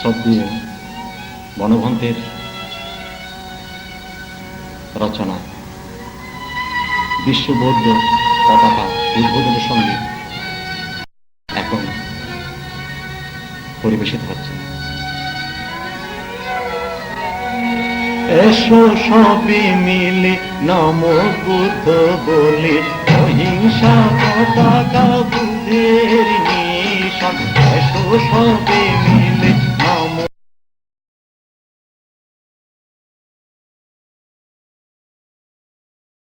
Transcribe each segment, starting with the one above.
শ্রদ্ধেয় বনভন্তের রচনা বিশ্ব বৌদ্ধ পতাকা উদ্বোধনের সঙ্গে এখন পরিবেশিত হচ্ছে। এসো সবে মিলে নম বুদ্ধ বলে, অহিংসা পতাকা বুদ্ধের নিশান। এসো সবে মিলে নম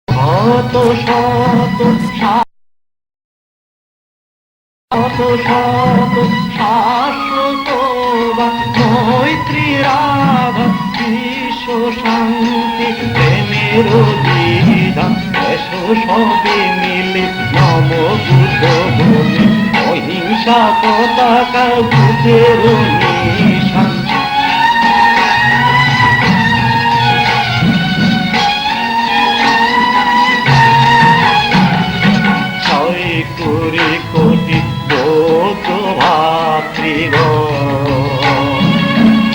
শত শত শত শত শাশ্বত মৈত্রীর আভা, বিশ্ব শান্তি প্রেমের বিধান। এসো সবে মিলে নম বুদ্ধ বলে, অহিংসা পতাকা বুদ্ধের নিশান। কোটি কোটি বৌদ্ধ ভাতৃগণ,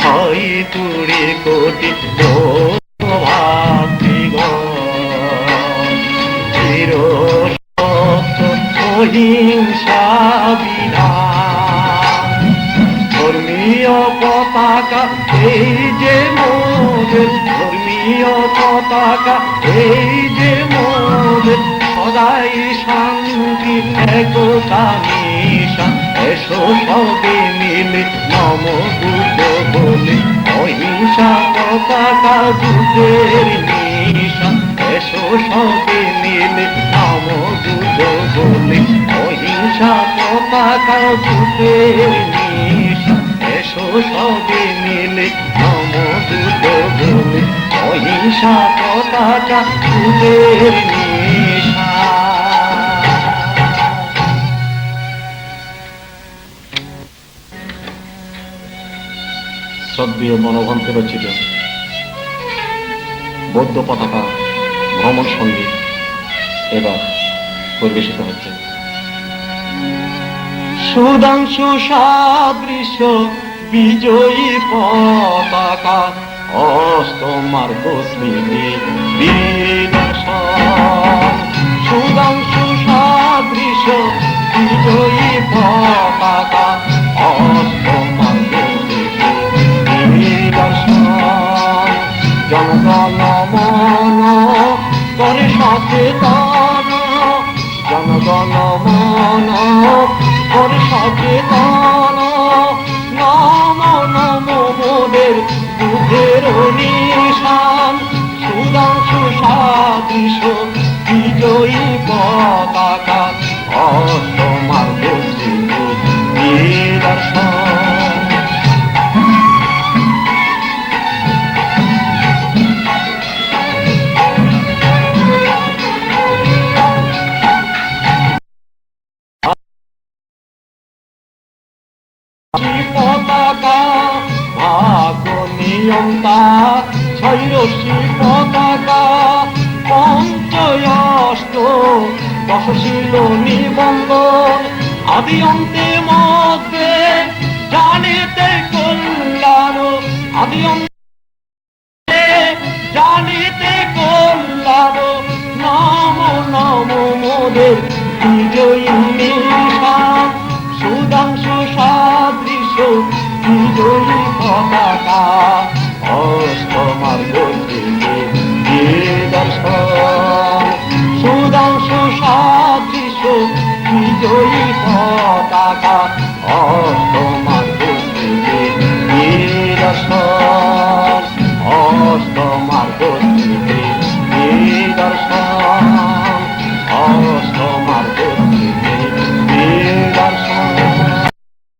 6 কোটি বৌদ্ধ ভাতৃগণ, চির সত্য অহিংসা বিধান। ধর্মীয় পতাকা এই যে মোদের, ধর্মীয় পতাকা এই যে মোদের, সদাই শান্তি একতা নিশান। এসো সবে মিলে নম বুদ্ধ বলে, অহিংসা পতাকা বুদ্ধের নিশান। এসো সবে মিলে নম বুদ্ধ বলে, অহিংসা পতাকা বুদ্ধের নিশান। এসো সবে মিলে নম বুদ্ধ বলে, অহিংসা পতাকা বুদ্ধের নিশান। শ্রদ্ধেয় বনভন্তে রচিত বৌদ্ধ পতাকা ভ্রমণ সঙ্গীত এবার পরিবেশিত হচ্ছে। সুধাংশু সাদৃশ্য বিজয়ী পতাকা, অষ্টমার্গ স্মৃতি বিদর্শন। সুধাংশু সাদৃশ্য বিজয়ী পতাকা, অষ্টমার্গ জনগণ মন করে সচেতন, জনগণ মন করে সচেতন। নম নম মোদের বুদ্ধের নিশান, সুধাংশু সাদৃশ্য বিজয়ী পতাকা, অষ্টমার্গ নিদর্শন। পতাকা ভাগ্য নিয়ন্তা, ছয়রশ্মি পতাকা পঞ্চয়ষ্ট দশশীল নিবন্ধন। আদি অন্তে মধ্যে জানিতে কল্যাণ, আদি অন্তে জানিতে কল্যাণ। নম নম মোদের বিজয়ী নিশান, সুধাংশু সাদৃশ্য বিজয়ী পতাকা, অষ্টমার্গ নিদর্শন। সুধাংশু সাদৃশ্য বিজয়ী পতাকা,